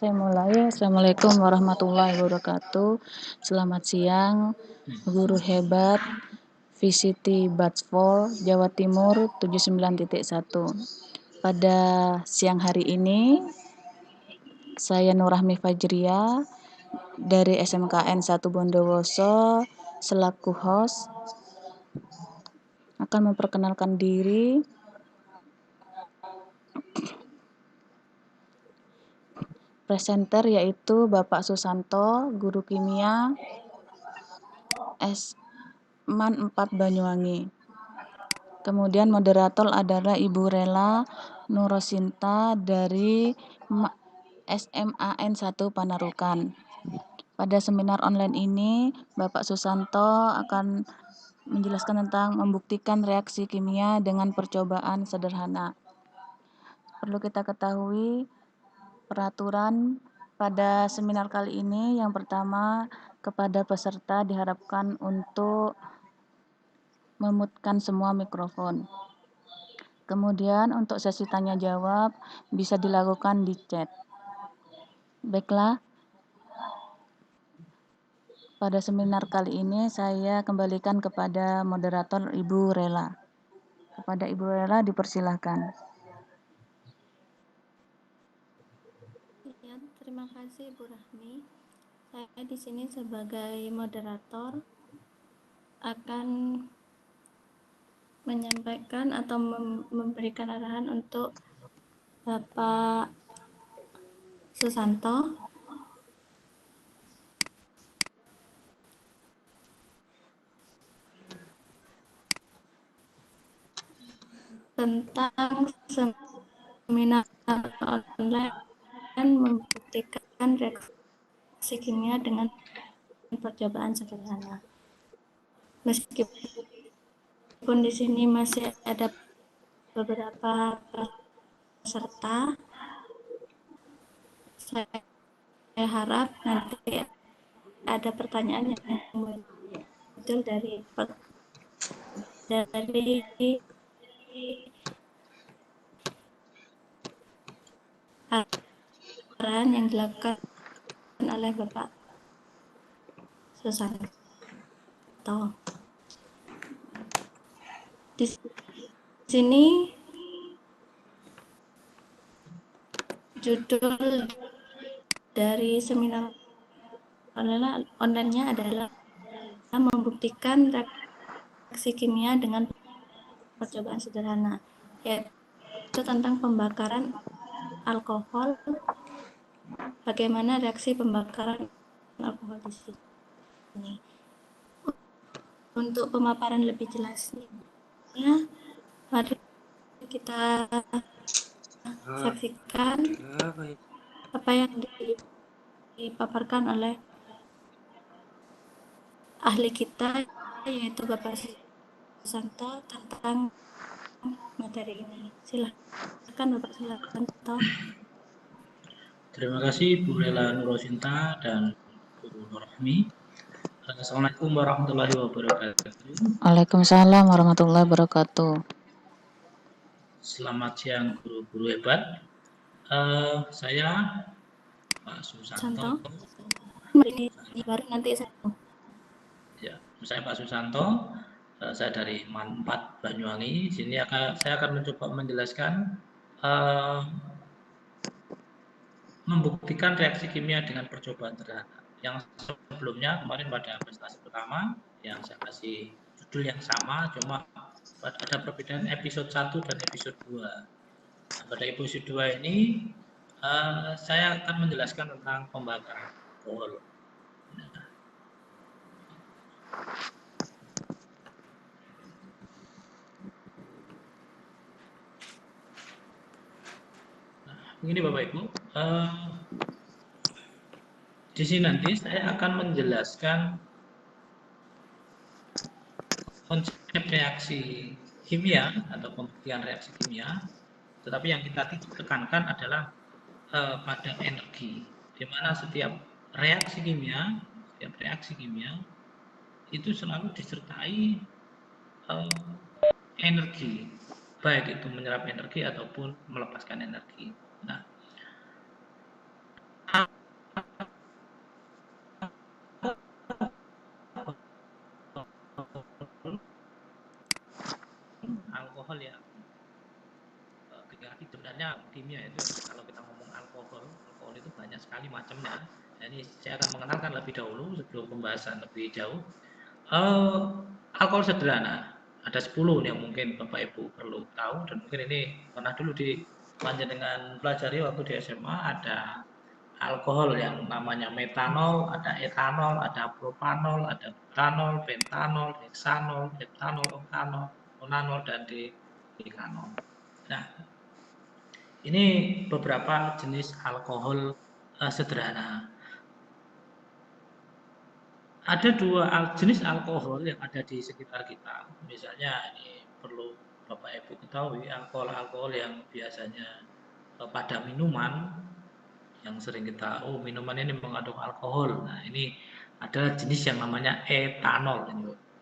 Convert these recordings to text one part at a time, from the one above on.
Saya mulai. Assalamualaikum warahmatullahi wabarakatuh. Selamat siang, guru hebat VCT Batch 4 Jawa Timur 79.1. Pada siang hari ini, saya Nurrahmi Fajria dari SMKN 1 Bondowoso selaku host akan memperkenalkan diri. Presenter yaitu Bapak Susanto, guru kimia Man 4 Banyuwangi. Kemudian moderator adalah Ibu Rela Nurosinta dari SMAN 1 Panarukan. Pada seminar online ini, Bapak Susanto akan menjelaskan tentang membuktikan reaksi kimia dengan percobaan sederhana. Perlu kita ketahui peraturan pada seminar kali ini. Yang pertama, kepada peserta diharapkan untuk memutkan semua mikrofon. Kemudian untuk sesi tanya jawab bisa dilakukan di chat. Baiklah, pada seminar kali ini saya kembalikan kepada moderator Ibu Rela. Kepada Ibu Rela dipersilahkan. Ya, terima kasih Bu Rahmi. Saya di sini sebagai moderator akan menyampaikan atau memberikan arahan untuk Bapak Susanto tentang seminar online membuktikan reaksi kimia dengan percobaan sederhana. Meskipun di sini masih ada beberapa peserta, saya harap nanti ada pertanyaan yang muncul dari arahan yang dilakukan oleh Bapak Susanto. Di sini judul dari seminar online-nya adalah membuktikan reaksi kimia dengan percobaan sederhana, yaitu tentang pembakaran alkohol, bagaimana reaksi pembakaran alkohol di sini. Untuk pemaparan lebih jelasnya, mari kita saksikan apa yang dipaparkan oleh ahli kita, yaitu Bapak Susanto tentang materi ini. Silakan Bapak Susanto. Terima kasih Bu Rela Nurosinta dan Bu Nurrahmi. Assalamualaikum warahmatullahi wabarakatuh. Waalaikumsalam warahmatullahi wabarakatuh. Selamat siang guru-guru hebat. Saya Pak Susanto. Baru nanti Ya, saya Pak Susanto. Saya dari Man 4 Banyuwangi. Sini saya akan mencoba menjelaskan membuktikan reaksi kimia dengan percobaan sederhana. Yang sebelumnya kemarin pada presentasi pertama yang saya kasih judul yang sama, cuma ada perbedaan episode 1 dan episode 2. Nah, pada episode 2 ini saya akan menjelaskan tentang pembakaran alkohol. Begini Bapak Ibu, di sini nanti saya akan menjelaskan konsep reaksi kimia atau pembuktian reaksi kimia, tetapi yang kita tekankan adalah pada energi, di mana setiap reaksi kimia itu selalu disertai energi, baik itu menyerap energi ataupun melepaskan energi. Nah, kimia itu kalau kita ngomong alkohol itu banyak sekali macamnya. Jadi saya akan mengenalkan lebih dahulu sebelum pembahasan lebih jauh. Alkohol sederhana ada 10 yang mungkin Bapak Ibu perlu tahu, dan mungkin ini pernah dulu dengan pelajari waktu di SMA. Ada alkohol yang namanya metanol, ada etanol, ada propanol, ada butanol, pentanol, heksanol, heptanol, oktanol, onanol, dan dekanol. Nah, ini beberapa jenis alkohol sederhana. Ada 2 jenis alkohol yang ada di sekitar kita. Misalnya ini perlu Bapak Ibu ketahui, alkohol yang biasanya pada minuman yang sering kita, minuman ini mengandung alkohol. Nah, ini adalah jenis yang namanya etanol,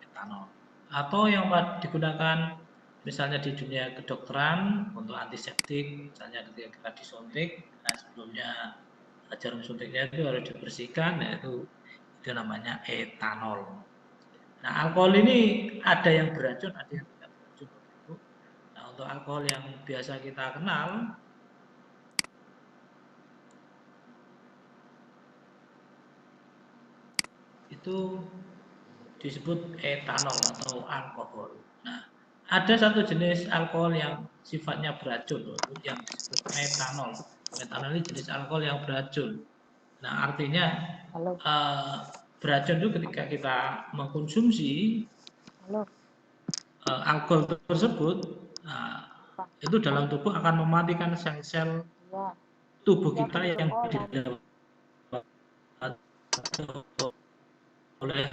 etanol. Atau yang digunakan misalnya di dunia kedokteran untuk antiseptik, misalnya ketika kita disuntik, nah sebelumnya jarum suntiknya itu harus dibersihkan, yaitu itu namanya etanol. Nah, alkohol ini ada yang beracun, ada yang tidak beracun. Nah, untuk alkohol yang biasa kita kenal, itu disebut etanol atau alkohol. Nah, ada satu jenis alkohol yang sifatnya beracun, yang disebut metanol. Metanol ini jenis alkohol yang beracun. Nah, artinya beracun itu ketika kita mengkonsumsi alkohol tersebut, itu dalam tubuh akan mematikan sel-sel tubuh kita yang didapat oleh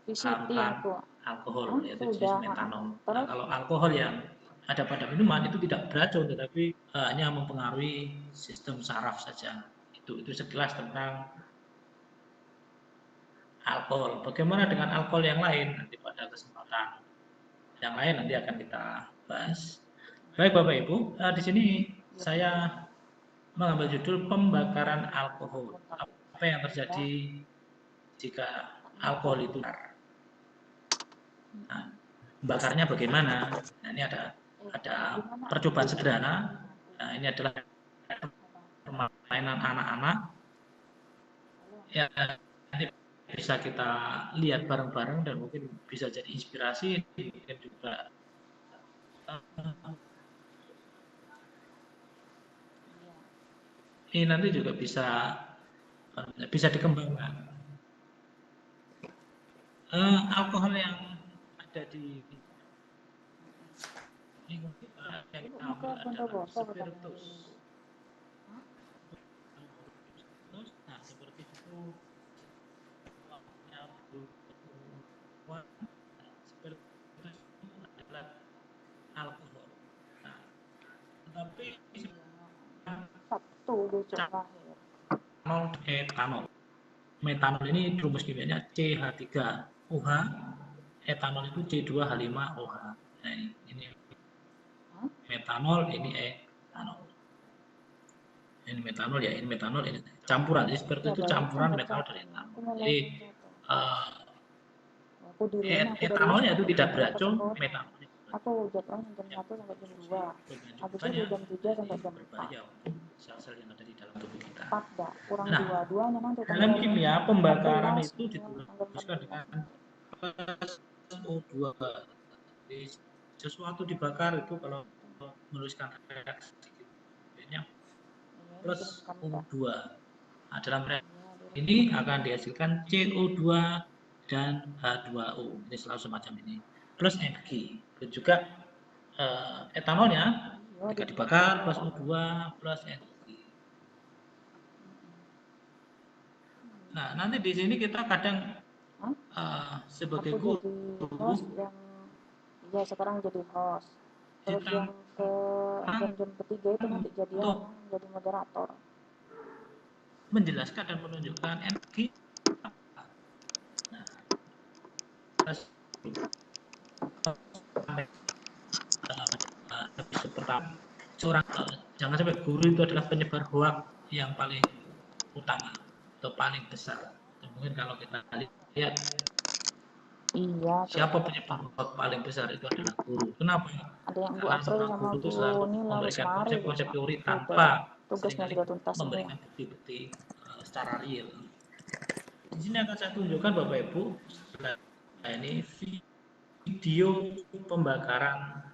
di sekolah alkohol, yaitu jenis metanol. Nah, kalau alkohol yang ada pada minuman itu tidak beracun, tetapi hanya mempengaruhi sistem saraf saja. Itu sekilas tentang alkohol. Bagaimana dengan alkohol yang lain? Nanti pada kesempatan yang lain nanti akan kita bahas. Baik Bapak Ibu, di sini saya mengambil judul pembakaran alkohol. Apa yang terjadi jika alkohol itu bakar? Nah, bakarnya bagaimana? Nah, ini ada percobaan sederhana. Nah, ini adalah permainan anak-anak. Ya, ini bisa kita lihat bareng-bareng dan mungkin bisa jadi inspirasi, mungkin juga ini nanti juga bisa dikembangkan. Alkohol yang ada di lingkungan kita yang kita ambil adalah spiritus. Nah, seperti itu spiritus adalah alkohol. Nah, tetapi etanol. Metanol ini rumus kimianya CH3OH, etanol itu C2H5OH. Nah, ini metanol, ini etanol. Ini metanol ya, ini metanol, ini campuran. Jadi seperti itu campuran metanol dan etanol. Jadi etanolnya itu tidak beracun, metanol. Aku jadwalnya jam 1 sampai jam 2. Habisnya jam 3 sampai jam 4. Sel-sel yang ada di dalam tubuh kita. Kurang nah, 2-2-nya nanti. Dalam kimia pembakaran itu dituliskan dengan O2. Jadi sesuatu dibakar itu kalau menuliskan reaksi kimianya plus O2. Nah, dalam reaksi ini akan dihasilkan CO2 dan H2O. Ini selalu semacam ini. Plus energi. Dan juga etanolnya ketika dibakar plus O2 plus energi. Nah, nanti di sini kita kadang sebagai guru ya sekarang jadi host. Terus yang jam ketiga itu nanti jadi moderator. Menjelaskan dan menunjukkan energi. Nah, terus episode pertama seorang jangan sampai guru itu adalah penyebar hoak yang paling utama atau paling besar. Dan mungkin kalau kita lihat Iya, Siapa tuh. penyebab paling besar? Itu adalah guru. Kenapa? Ada yang Bu Karena April seorang sama guru itu Bu selalu Nila wis memberikan mari konsep-konsep teori sudah tanpa tugasnya seringkali sudah tuntas semua. memberikan bukti-bukti secara real. Di sini akan saya tunjukkan Bapak Ibu, nah ini video pembakaran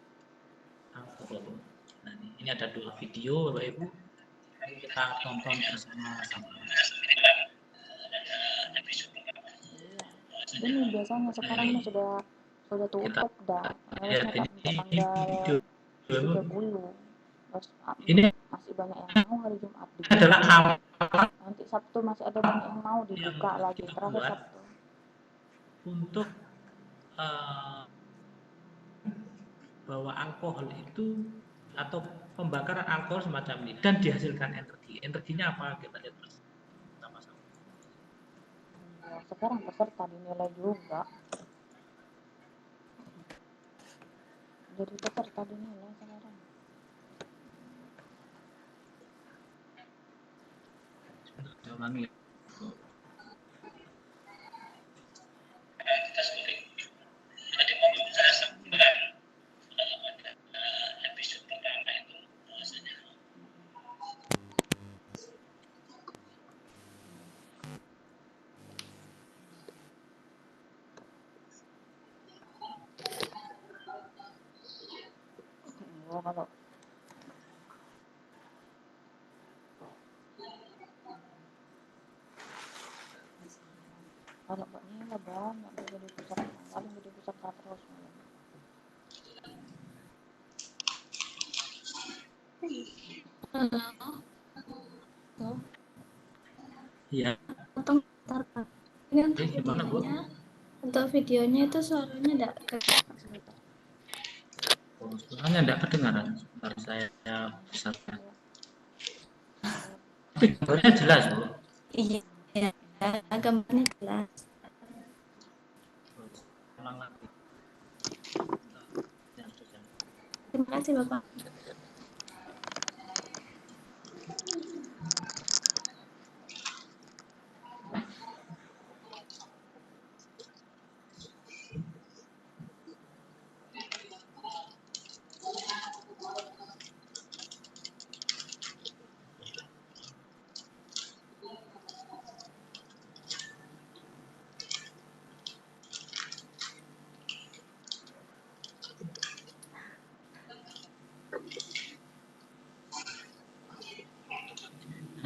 alkohol. Nah, ini ada 2 video Bapak Ibu. Kita tonton bersama-sama. Ini biasanya sekarang ini sudah tutup dah. Harusnya tanggal 30. Terus Ini masih banyak yang mau hari Jumat dibuka. adalah alat Nanti Sabtu masih ada banyak yang mau yang dibuka lagi. kita Terakhir buat Sabtu. untuk bahwa alkohol itu atau pembakaran alkohol semacam ini dan dihasilkan energi. Energinya apa? Kita lihat bersama-sama. Ya, sekarang peserta dinilai juga. Jadi peserta dinilai sekarang. Saya ulangi ya. Oh, kalau Mbak Nila banyak dia jadi pusat, paling jadi pusat terus malam. Halo. Iya. Potong bentar, Kak. Ini untuk Gimana, Bu? videonya itu suaranya enggak sebentar. Oh, suaranya enggak kedengaran. Sebentar saya besarkan. Tapi gambarnya jelas, Bu. Iya, gambarnya jelas. Ulang lagi. Terima kasih, Bapak.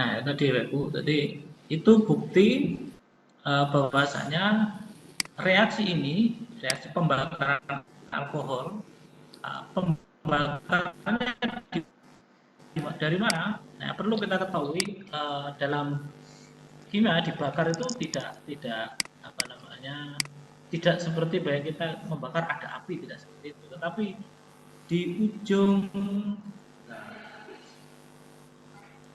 Nah, tadi Bu, tadi itu bukti bahwasanya reaksi ini, reaksi pembakaran alkohol, pembakarannya dari mana? Nah, perlu kita ketahui dalam kimia dibakar itu tidak apa namanya tidak seperti bahwa kita membakar ada api, tidak seperti itu, tetapi di ujung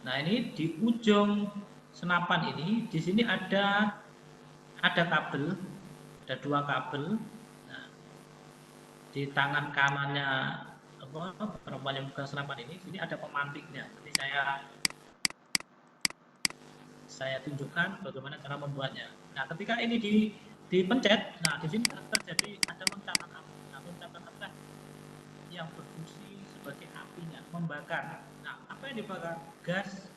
nah ini di ujung senapan ini di sini ada kabel, ada 2 kabel. Nah, di tangan kanannya perempuan yang buka senapan ini, sini ada pemantiknya. Jadi saya tunjukkan bagaimana cara membuatnya. Nah, ketika ini dipencet, nah di sini terjadi ada loncatan api. Nah, loncatan api yang berfungsi sebagai apinya, membakar. Nah, apa yang dibakar? Gas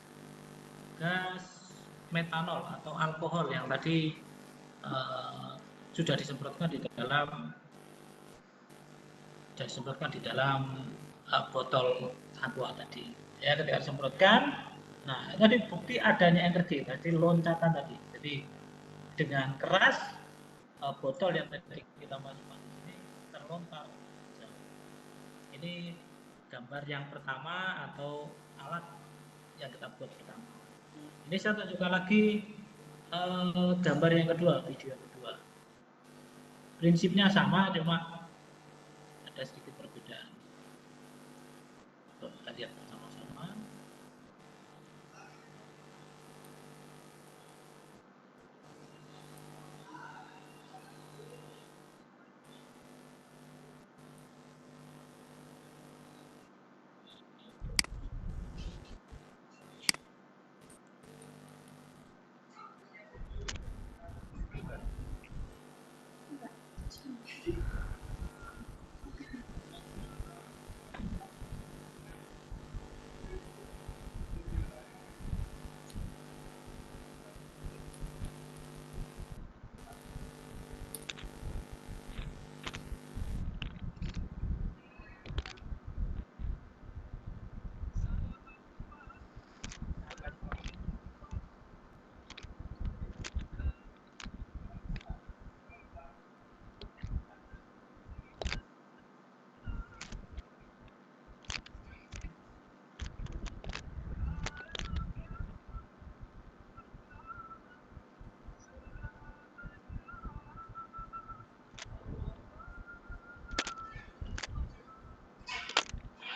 metanol atau alkohol yang tadi sudah disemprotkan di dalam botol aqua tadi. Ya, ketika disemprotkan, nah tadi bukti adanya energi, tadi loncatan tadi. Jadi dengan keras botol yang tadi kita masukkan di sini terlontar jauh. Ini gambar yang pertama atau alat yang kita buat pertama. Ini saya tunjukkan lagi gambar yang kedua, video yang kedua. Prinsipnya sama, cuma ada sedikit perbedaan. Kita lihat bersama-sama.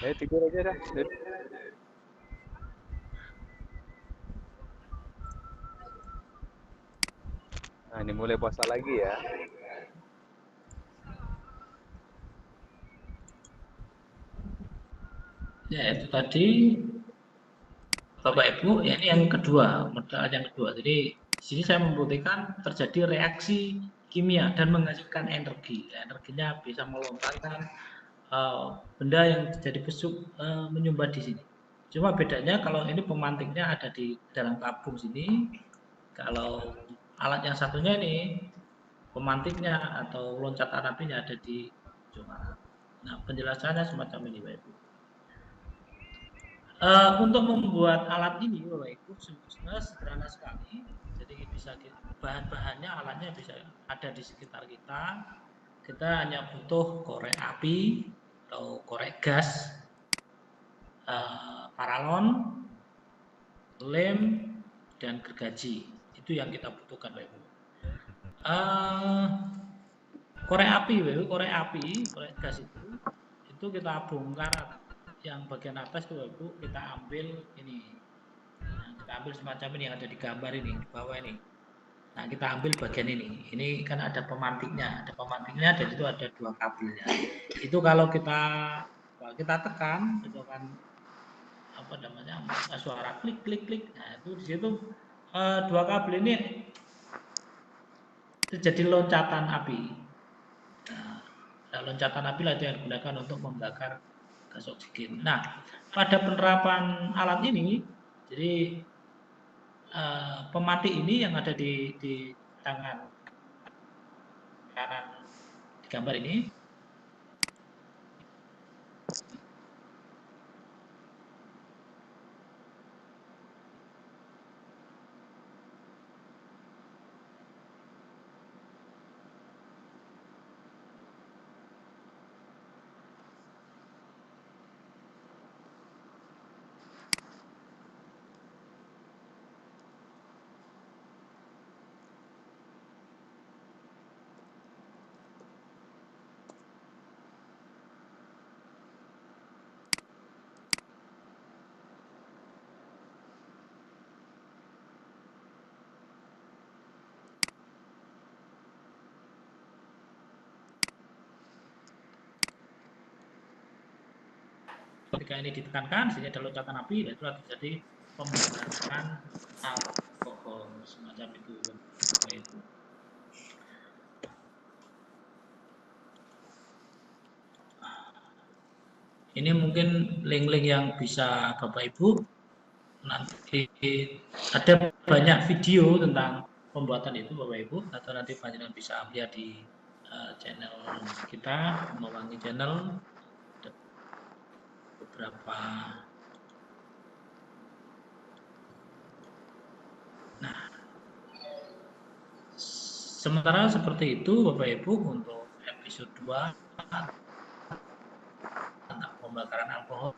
Tidur aja dah. Nah, ini mulai puasa lagi ya. Ya, itu tadi Bapak Ibu, ya ini yang kedua, modal yang kedua. Jadi di sini saya membuktikan terjadi reaksi kimia dan menghasilkan energi. Energinya bisa melontarkan benda yang jadi besuk menyumbat di sini. Cuma bedanya kalau ini pemantiknya ada di dalam tabung sini, kalau alat yang satunya ini pemantiknya atau loncatan apinya ada di ujung. Nah, penjelasannya semacam ini, Bapak Ibu. Untuk membuat alat ini, Bapak Ibu, sebenarnya sederhana sekali. Jadi bisa bahan-bahannya, alatnya bisa ada di sekitar kita. Kita hanya butuh korek api atau korek gas, paralon, lem, dan gergaji. Itu yang kita butuhkan, Bapak Ibu. Korek api, Bapak Ibu, korek gas itu kita bongkar yang bagian atas tuh, Ibu, kita ambil ini. Nah, kita ambil semacam ini yang ada di gambar ini, di bawah ini. Nah, kita ambil bagian ini. Ini kan ada pemantiknya, dan itu ada 2 kabelnya. Itu kalau kita tekan, itu akan apa namanya, suara klik klik klik. Nah, itu di situ 2 kabel ini terjadi loncatan api. Nah, loncatan api lah itu yang digunakan untuk membakar gas oksigen. Nah, pada penerapan alat ini, jadi pemantik ini yang ada di tangan kanan di gambar ini, ketika ini ditekankan, sini ada loncatan api, itu terjadi pembakaran alkohol semacam itu. Ini mungkin link-link yang bisa Bapak Ibu nanti ada banyak video tentang pembuatan itu, Bapak Ibu, atau nanti panjenengan bisa lihat di channel kita, Mewangi Channel, beberapa. Nah, sementara seperti itu, Bapak Ibu, untuk episode 2 tentang pembakaran alkohol.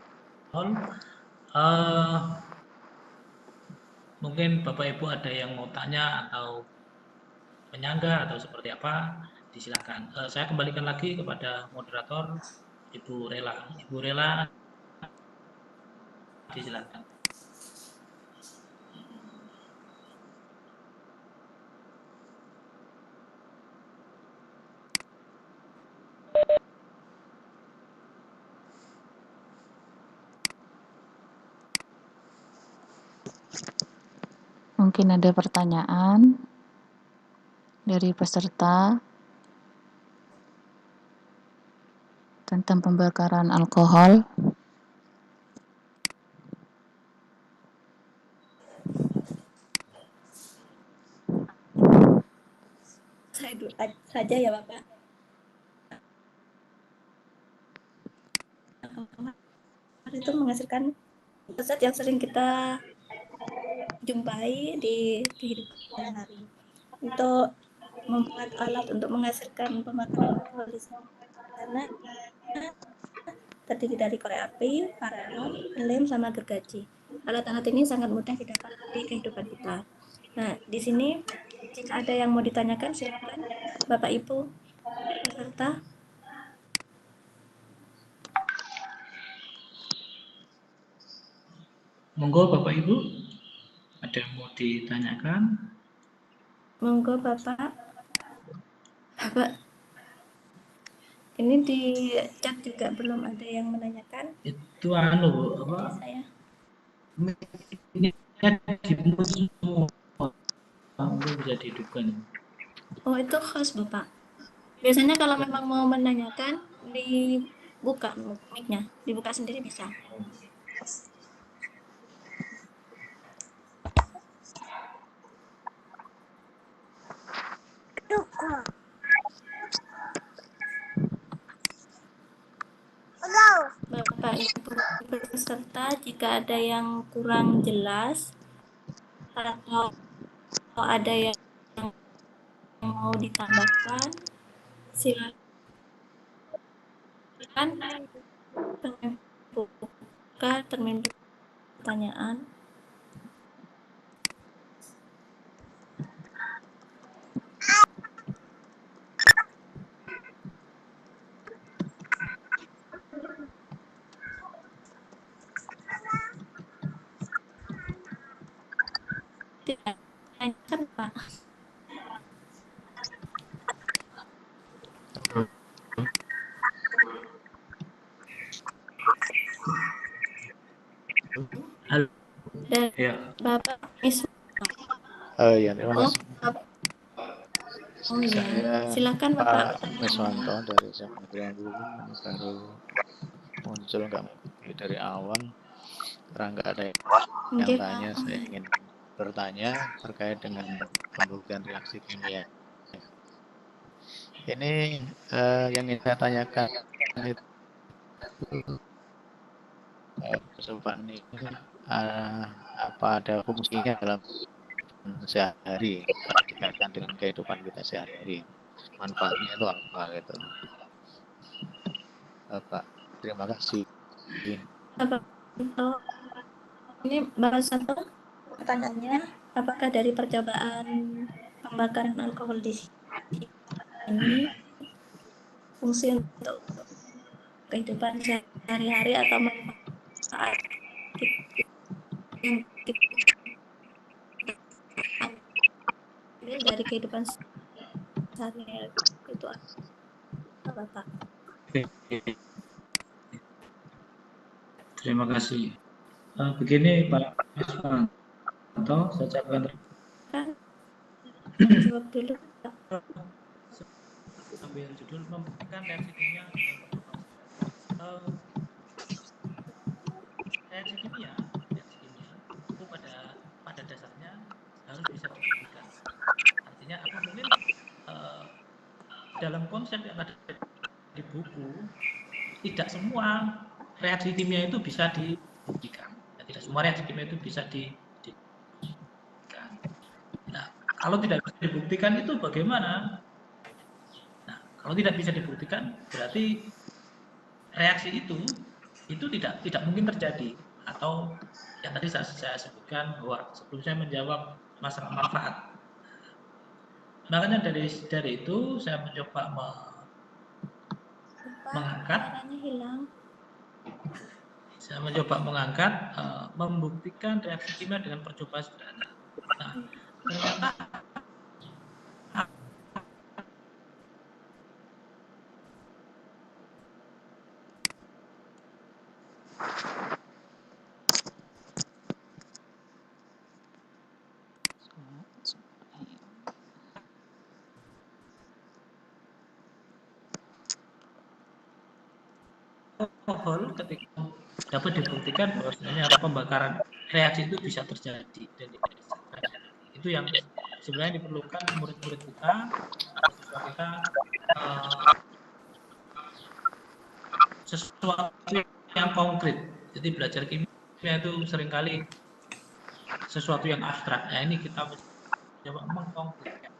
Mungkin Bapak Ibu ada yang mau tanya atau menyanggah atau seperti apa, disilakan. Saya kembalikan lagi kepada moderator Ibu Rela. Ibu Rela, disilakan. Mungkin ada pertanyaan dari peserta tentang pembakaran alkohol. Saya dulu saja ya Bapak. Itu menghasilkan zat yang sering kita jumpai di kehidupan sehari-hari. Untuk membuat alat untuk menghasilkan pembakaran alkohol di sana terdiri dari korek api, paralon, lem, sama gergaji. Alat-alat ini sangat mudah didapat di kehidupan kita. Nah, di sini jika ada yang mau ditanyakan, silakan Bapak Ibu peserta. Monggo Bapak Ibu, ada yang mau ditanyakan? Monggo Bapak. Bapak, ini di chat juga belum ada yang menanyakan. Itu anu apa? Jadi saya. Ini dimut semua. Mungkin bisa dihidupkan. Oh, itu host Bapak. Biasanya kalau memang mau menanyakan dibuka mic-nya, dibuka sendiri bisa. Bapak Ibu peserta, jika ada yang kurang jelas atau ada yang mau ditambahkan, silakan buka termin pertanyaan. Tidak, tanyakan Pak. Halo. Dan Ya. Bapak Isma. Ya, terima Oh, kasih. oh ya, Saya silakan Pak Bapak. Miswanto dari Kementerian Perhubungan. Ini baru muncul dari awal. Karena nggak ada yang Oke, tanya, Pak. saya ingin bertanya terkait dengan pembuktian reaksi kimia. Ini yang ingin saya tanyakan itu Pak ini apa ada fungsinya dalam sehari-hari dikaitkan dengan kehidupan kita sehari-hari, manfaatnya itu apa gitu Pak. Terima kasih. Bapak, ini baru satu pertanyaannya, apakah dari percobaan pembakaran alkohol di sini fungsi untuk kehidupan sehari-hari atau manfaat yang kita ambil dari kehidupan sehari-hari itu apa Bapak? Terima kasih. Begini Pak Miswanto, saya ucapkan Kan jawab dulu Pak. ambil judul membuktikan reaksi kimia dengan percobaan. Reaksi kimia itu pada dasarnya harus bisa dibuktikan. Artinya apa? Mungkin dalam konsep yang ada di buku, tidak semua reaksi kimia itu bisa dibuktikan. Tidak semua reaksi kimia itu bisa dibuktikan. Nah, kalau tidak bisa dibuktikan itu bagaimana? Nah, kalau tidak bisa dibuktikan berarti reaksi itu tidak mungkin terjadi, atau yang tadi saya sebutkan bahwa sebelum saya menjawab masalah manfaat. Makanya dari itu saya mencoba mengangkat. Suaranya hilang. Saya mencoba mengangkat membuktikan reaksi kimia dengan percobaan sederhana. Nah, ternyata alkohol ketika dapat dibuktikan bahwa sebenarnya pembakaran reaksi itu bisa terjadi dan tidak bisa terjadi. Itu yang sebenarnya diperlukan murid-murid kita, siswa kita, sesuatu yang konkret. Jadi belajar kimia itu seringkali sesuatu yang abstrak. Nah, ini kita coba mengkonkretkan.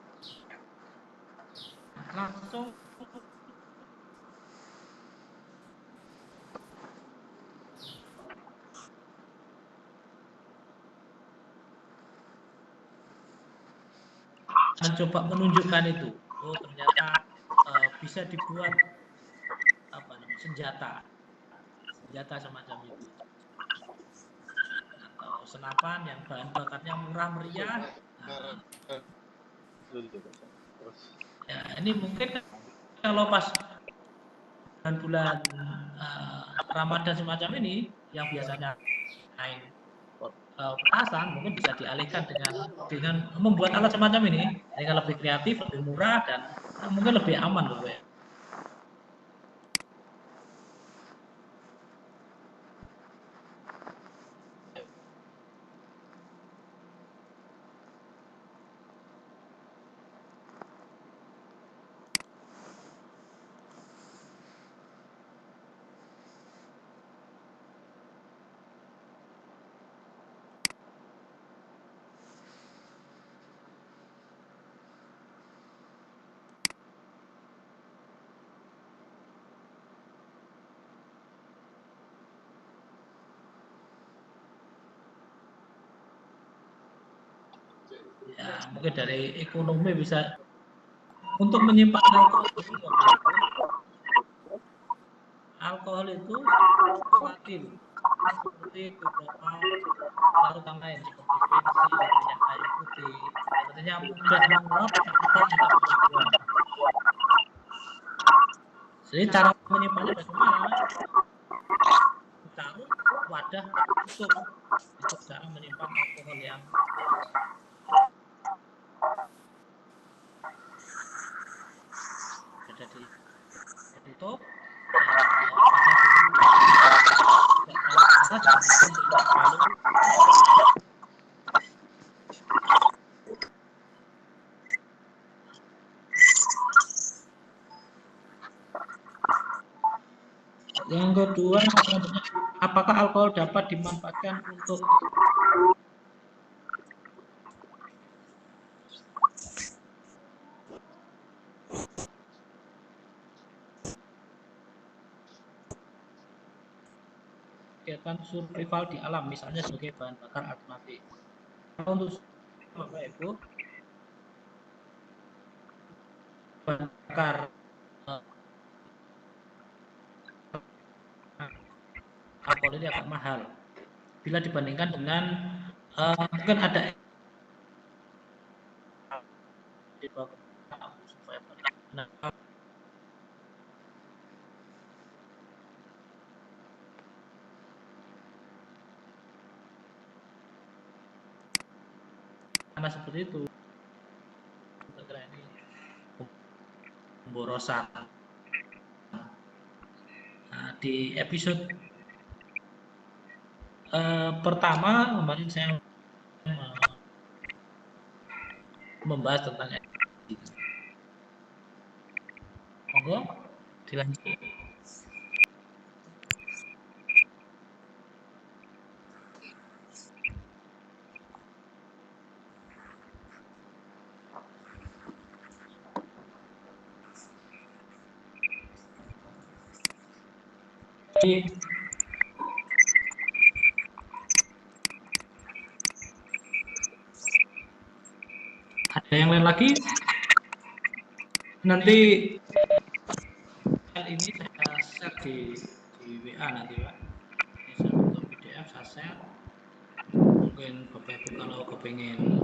Langsung coba menunjukkan itu. Oh, ternyata bisa dibuat senjata semacam itu, atau senapan yang bahan bakarnya murah meriah. Nah, ya, ini mungkin kalau pas bulan Ramadan semacam ini yang biasanya main petasan mungkin bisa dialihkan dengan membuat alat semacam ini dengan lebih kreatif, lebih murah dan mungkin lebih aman loh ya. Ya, mungkin dari ekonomi bisa untuk menyimpan alkohol itu volatil seperti beberapa larutan lain seperti bensin, minyak kayu putih, artinya mudah menguap cepat cepat berbuang. Jadi cara menyimpannya bagaimana? Taruh wadah tertutup untuk cara menyimpan alkohol yang ada di tutup yang kedua, apakah alkohol dapat dimanfaatkan untuk kegiatan survival di alam, misalnya sebagai bahan bakar alternatif? Untuk Bapak Ibu, bahan bakar alkohol ini agak mahal bila dibandingkan dengan mungkin ada karena seperti itu ini pemborosan. Nah, di episode pertama kemarin saya membahas tentang monggo dilanjut. Ada yang lain lagi? Nanti ini saya share di WA nanti Pak. Ini saya bentuk PDF, saya share. Mungkin Bapak Ibu kalau kepengen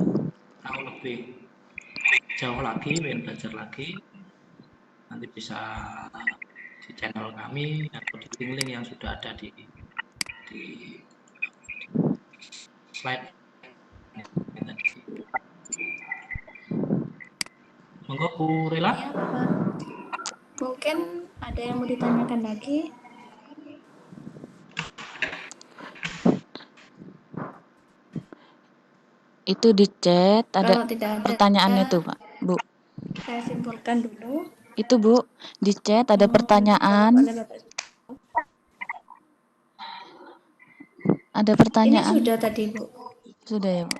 tahu lebih jauh lagi, pengen belajar lagi, nanti bisa di channel kami atau di link-link yang sudah ada di slide tadi. Monggo Bu Rela. Ya, Bapak. Mungkin ada yang mau ditanyakan lagi? Itu di chat ada Kalau tidak ada, pertanyaannya tuh Pak, Bu. saya simpulkan dulu. Itu Bu, di chat ada pertanyaan. Oleh Bapak. Ada pertanyaan. Ini sudah tadi, Bu. Sudah ya Bu.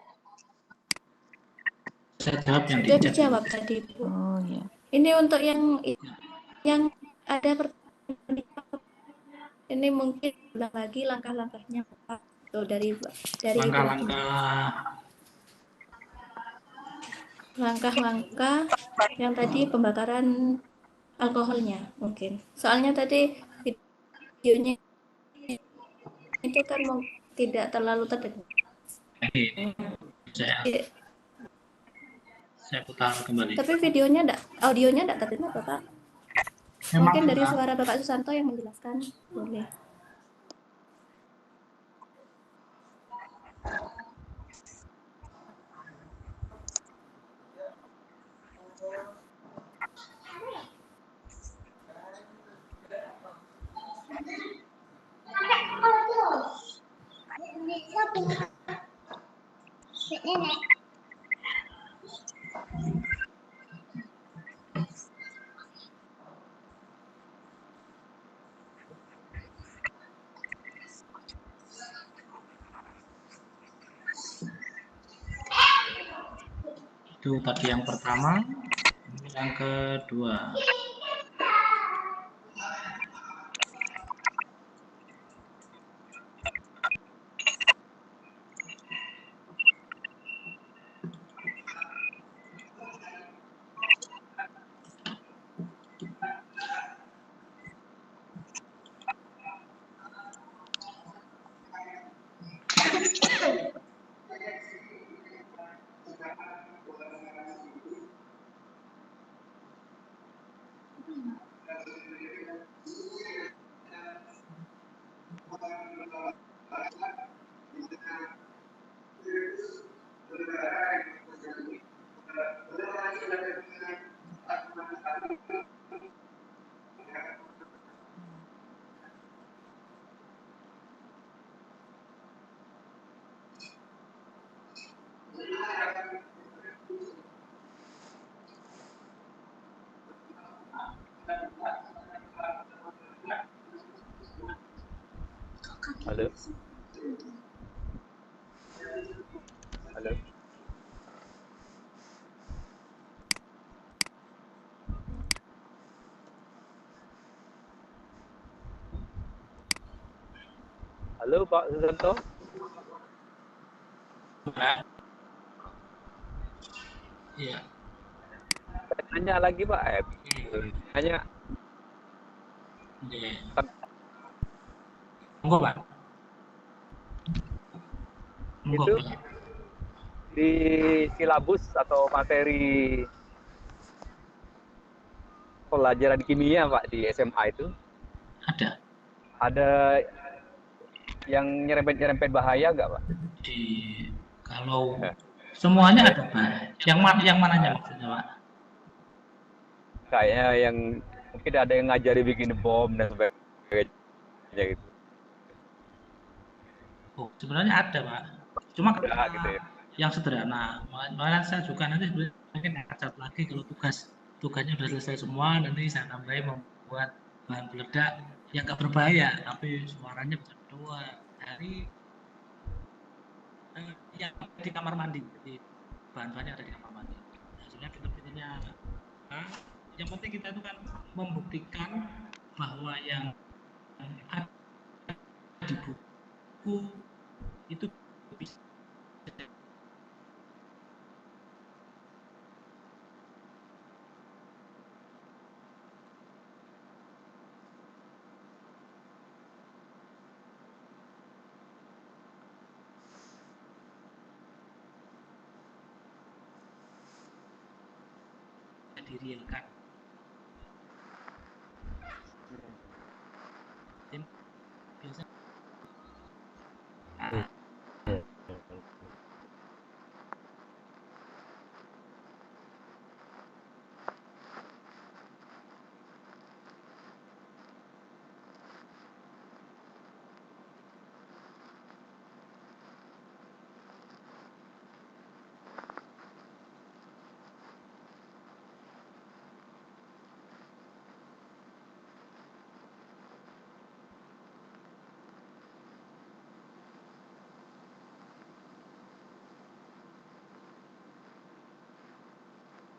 Saya jawab yang Sudah di chat. dijawab tadi, Bu. Oh iya. Ini untuk yang ada pertanyaan, ini mungkin ulang lagi langkah-langkahnya Pak. Tuh, dari langkah-langkah yang tadi pembakaran alkoholnya mungkin. Soalnya tadi videonya itu kan tidak terlalu terdengar. ini Iya. saya putar kembali. Tapi videonya enggak, audionya enggak terdengar Bapak. Memang Mungkin dari enggak. suara Bapak Susanto yang menjelaskan, boleh. Itu tadi yang pertama, yang kedua. Halo. Halo. Halo Pak Susanto. Iya. Tanya lagi Pak. Tanya. Iya. Monggo Pak. Monggo Itu Pak. di silabus atau materi pelajaran kimia Pak di SMA itu ada yang nyerempet-nyerempet bahaya nggak Pak? Kalau semuanya ada Pak. Yang mananya maksudnya Pak? Kayaknya yang mungkin ada yang ngajari bikin bom dan sebagainya gitu. Oh, sebenarnya ada Pak. Cuma Ada gitu ya. yang sederhana. Malah saya juga nanti mungkin catat lagi kalau tugasnya sudah selesai semua, nanti saya tambahin membuat bahan peledak yang nggak berbahaya, tapi suaranya bisa keluar dari yang di kamar mandi. Jadi bahan-bahannya ada di kamar mandi. Nah, sebenarnya fitur-fiturnya yang penting kita itu kan membuktikan bahwa yang ada di buku itu bisa direalkan. Biasa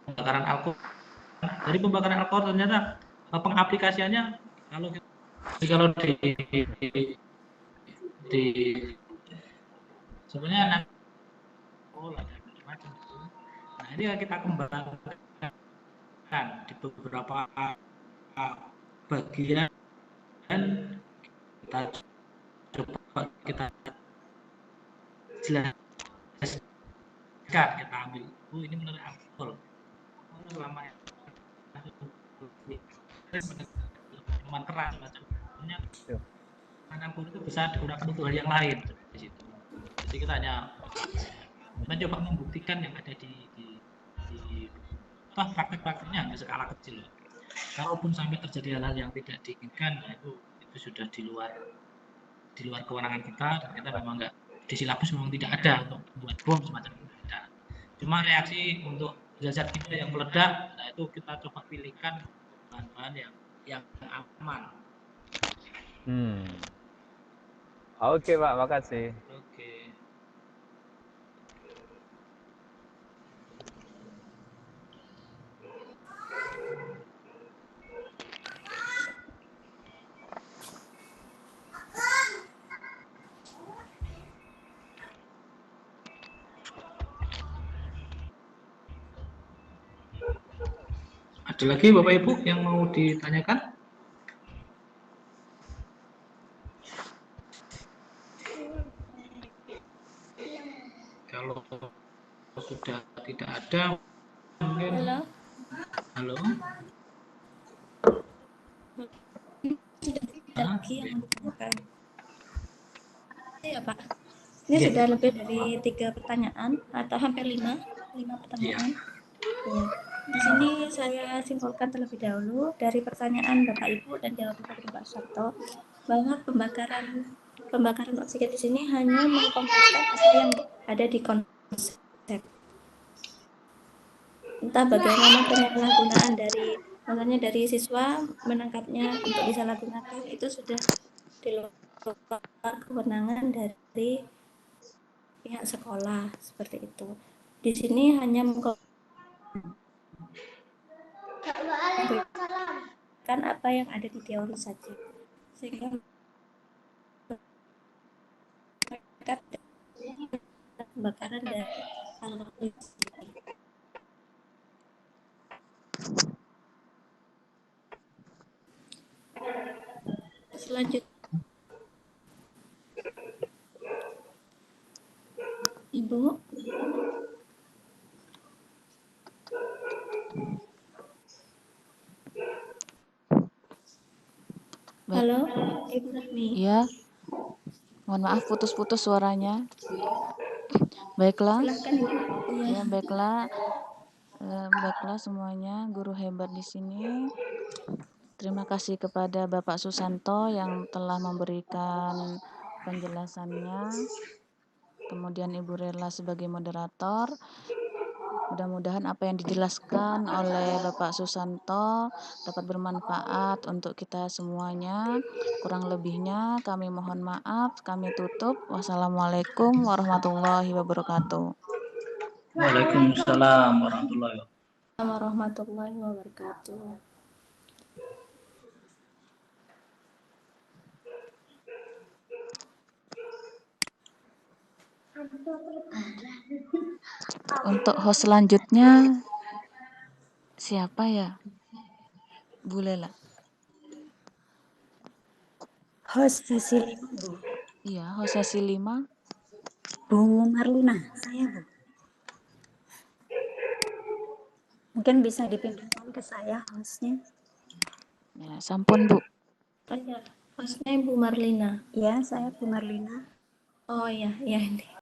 pembakaran alkohol. Dari pembakaran alkohol ternyata pengaplikasiannya kalau di sebenarnya ada macam-macam itu. Nah, ini kita kembangkan di beberapa bagian, kita coba kita jelaskan kita ambil, ini menurut alkohol. Selama minuman keras macamnya, alkohol itu bisa digunakan untuk hal yang lain di situ. Jadi kita hanya mencoba membuktikan yang ada di praktek-prakteknya hanya skala kecil. Kalaupun sampai terjadi hal-hal yang tidak diinginkan, nah itu sudah di luar kewenangan kita, dan kita memang nggak di silabus, memang tidak ada untuk membuat bom semacam itu. Tidak. Cuma reaksi untuk zat kimia yang meledak, nah itu kita coba pilihkan bahan-bahan yang aman. Oke Pak, makasih. Oke. Ada lagi Bapak Ibu yang mau ditanyakan? Kalau sudah tidak ada, mungkin. Halo. Sudah tidak lagi yang mau ditanyakan. Ya Pak. Ini Ya. sudah lebih dari 3 pertanyaan atau hampir 5 pertanyaan. Ya. Di sini saya simpulkan terlebih dahulu dari pertanyaan Bapak Ibu dan jawaban dari Pak Sabto bahwa pembakaran oksigen di sini hanya mengkompletkan apa yang ada di konsep. Entah bagaimana penyalahgunaan dari siswa menangkapnya untuk disalahgunakan, itu sudah di luar kewenangan dari pihak sekolah, seperti itu. Di sini hanya kan apa yang ada di teori saja, sehingga mereka pembakaran dari hal-hal selanjutnya. Ibu. Halo, Ibu Rahmi. Iya. Mohon maaf putus-putus suaranya. Baiklah. Silahkan Ibu. Ya, baiklah. Baiklah semuanya, guru hebat di sini. Terima kasih kepada Bapak Susanto yang telah memberikan penjelasannya. Kemudian Ibu Rela sebagai moderator. Mudah-mudahan apa yang dijelaskan oleh Bapak Susanto dapat bermanfaat untuk kita semuanya. Kurang lebihnya kami mohon maaf, kami tutup. Wassalamualaikum warahmatullahi wabarakatuh. Waalaikumsalam warahmatullahi wabarakatuh. Untuk host selanjutnya siapa ya? Bu Lela. Host sesi 5, Bu. Iya, host sesi 5. Bu Marlina, saya, Bu. Mungkin bisa dipindahkan ke saya hostnya. Ya, sampun, Bu. Oh ya, hostnya Bu Marlina. Ya, saya Bu Marlina. Oh ya, ini.